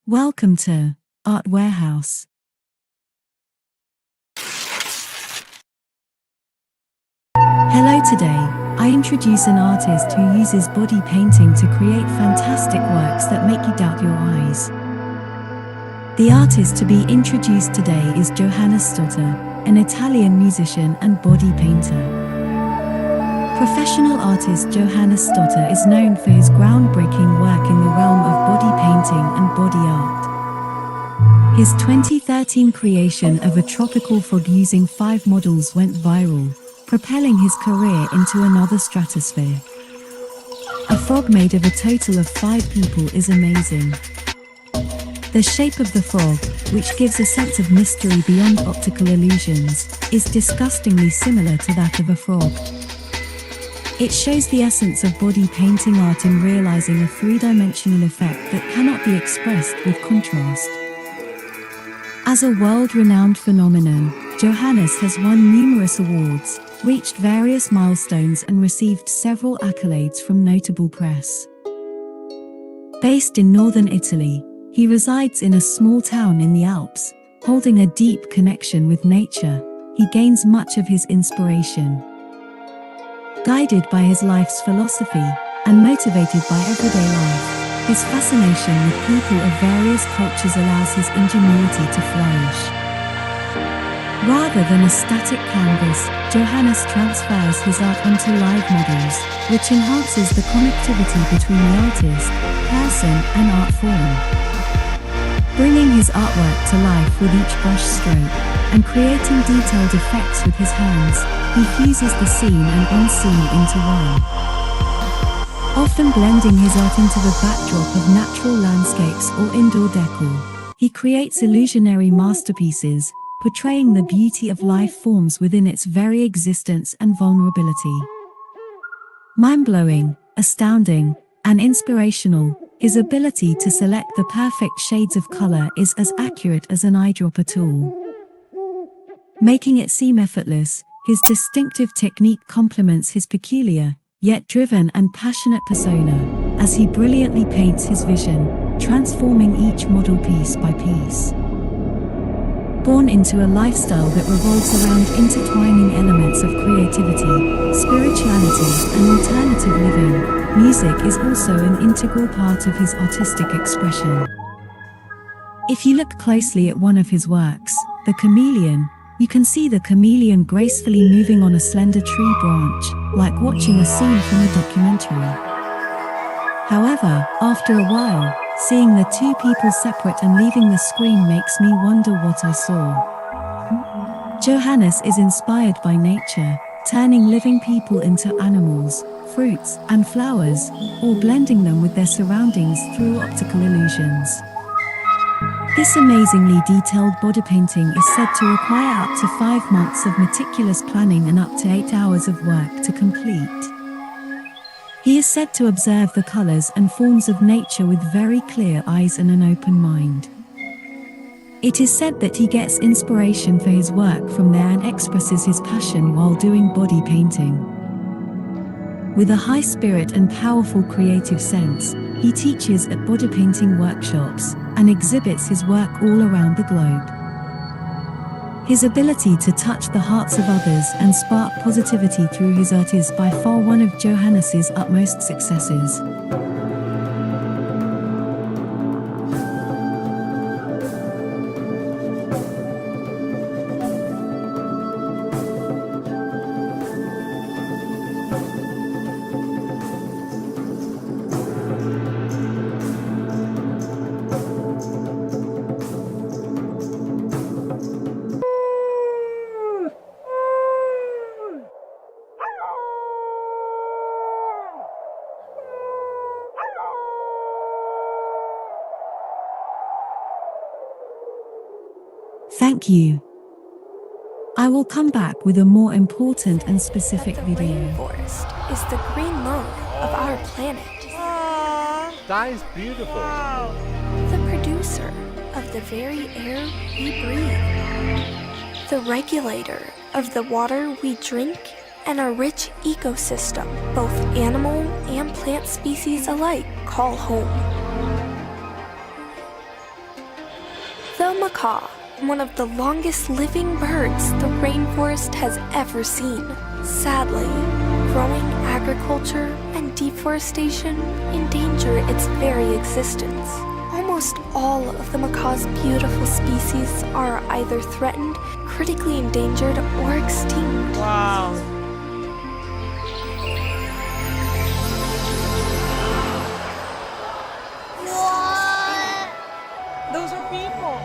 Welcome to Art Warehouse. Hello, today I introduce an artist who uses body painting to create fantastic works that make you doubt your eyes. The artist to be introduced today is Johannes Stötter, an Italian musician and body painter. Professional artist Johannes Stötter is known for his groundbreaking work in the realm of body painting and body art. His 2013 creation of a tropical frog using 5 models went viral, propelling his career into another stratosphere. A frog made of a total of 5 people is amazing. The shape of the frog, which gives a sense of mystery beyond optical illusions, is disgustingly similar to that of a frog. It shows the essence of body painting art in realizing a three-dimensional effect that cannot be expressed with contrast. As a world-renowned phenomenon, Johannes has won numerous awards, reached various milestones and received several accolades from notable press. Based in northern Italy, he resides in a small town in the Alps. Holding a deep connection with nature, he gains much of his inspiration. Guided by his life's philosophy, and motivated by everyday life, his fascination with people of various cultures allows his ingenuity to flourish. Rather than a static canvas, Johannes transfers his art onto live models, which enhances the connectivity between the artist, person, and art form. Bringing his artwork to life with each brush stroke, and creating detailed effects with his hands, he fuses the seen and unseen into one. Often blending his art into the backdrop of natural landscapes or indoor decor, he creates illusionary masterpieces, portraying the beauty of life forms within its very existence and vulnerability. Mind-blowing, astounding, and inspirational, his ability to select the perfect shades of color is as accurate as an eyedropper tool. Making it seem effortless, his distinctive technique complements his peculiar, yet driven and passionate persona, as he brilliantly paints his vision, transforming each model piece by piece. Born into a lifestyle that revolves around intertwining elements of creativity, spirituality, and alternative living, music is also an integral part of his artistic expression. If you look closely at one of his works, The Chameleon, you can see the chameleon gracefully moving on a slender tree branch, like watching a scene from a documentary. However, after a while, seeing the two people separate and leaving the screen makes me wonder what I saw. Johannes is inspired by nature, turning living people into animals, fruits, and flowers, or blending them with their surroundings through optical illusions. This amazingly detailed body painting is said to require up to 5 months of meticulous planning and up to 8 hours of work to complete. He is said to observe the colors and forms of nature with very clear eyes and an open mind. It is said that he gets inspiration for his work from there and expresses his passion while doing body painting. With a high spirit and powerful creative sense, he teaches at body painting workshops and exhibits his work all around the globe. His ability to touch the hearts of others and spark positivity through his art is by far one of Johannes's utmost successes. Thank you. I will come back with a more important and specific video. The rainforest is the green lung of our planet. That is beautiful. The producer of the very air we breathe. The regulator of the water we drink and a rich ecosystem both animal and plant species alike call home. macaw, one of the longest living birds the rainforest has ever seen. Sadly, growing agriculture and deforestation endanger its very existence. Almost all of the macaw's beautiful species are either threatened, critically endangered, or extinct. Wow. Those are people.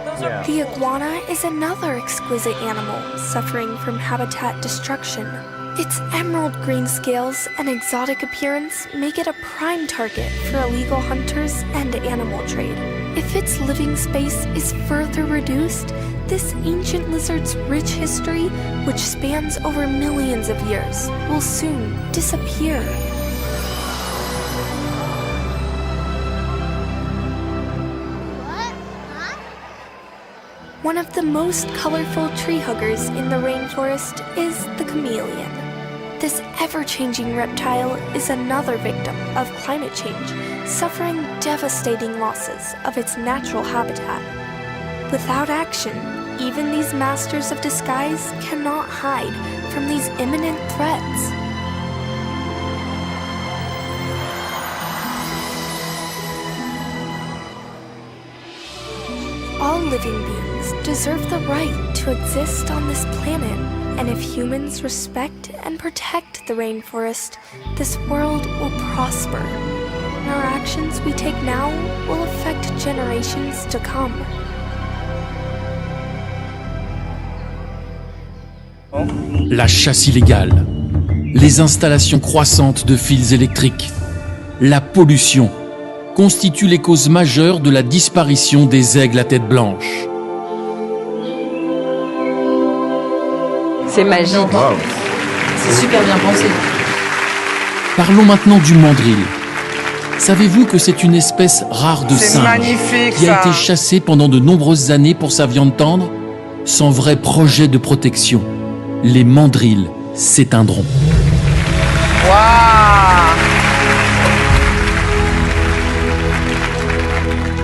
Those are The iguana is another exquisite animal suffering from habitat destruction. Its emerald green scales and exotic appearance make it a prime target for illegal hunters and animal trade. If its living space is further reduced, this ancient lizard's rich history, which spans over millions of years, will soon disappear. One of the most colorful tree huggers in the rainforest is the chameleon. This ever-changing reptile is another victim of climate change, suffering devastating losses of its natural habitat. Without action, even these masters of disguise cannot hide from these imminent threats. All living beings deserve the right to exist on this planet, and if humans respect and protect the rainforest, this world will prosper. And our actions we take now will affect generations to come. La chasse illégale, les installations croissantes de fils électriques, la pollution constituent les causes majeures de la disparition des aigles à tête blanche. C'est magique. Wow. C'est super bien pensé. Parlons maintenant du mandrill. Savez-vous que c'est une espèce rare de C'est singe magnifique, qui a ça. été chassée pendant de nombreuses années pour sa viande tendre? Sans vrai projet de protection, les mandrills s'éteindront. Waouh.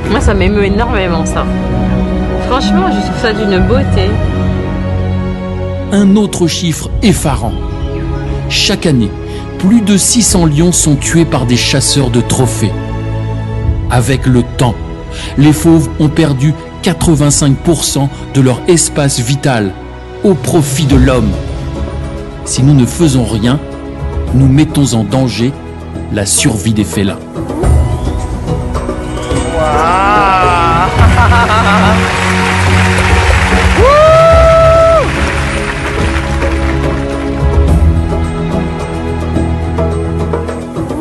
Moi, ça m'émeut énormément, ça. Franchement, je trouve ça d'une beauté. Un autre chiffre effarant. Chaque année, plus de 600 lions sont tués par des chasseurs de trophées. Avec le temps, les fauves ont perdu 85% de leur espace vital au profit de l'homme. Si nous ne faisons rien, nous mettons en danger la survie des félins.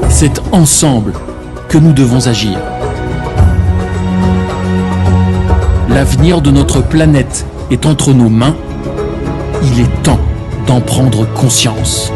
C'est ensemble que nous devons agir. L'avenir de notre planète est entre nos mains. Il est temps d'en prendre conscience.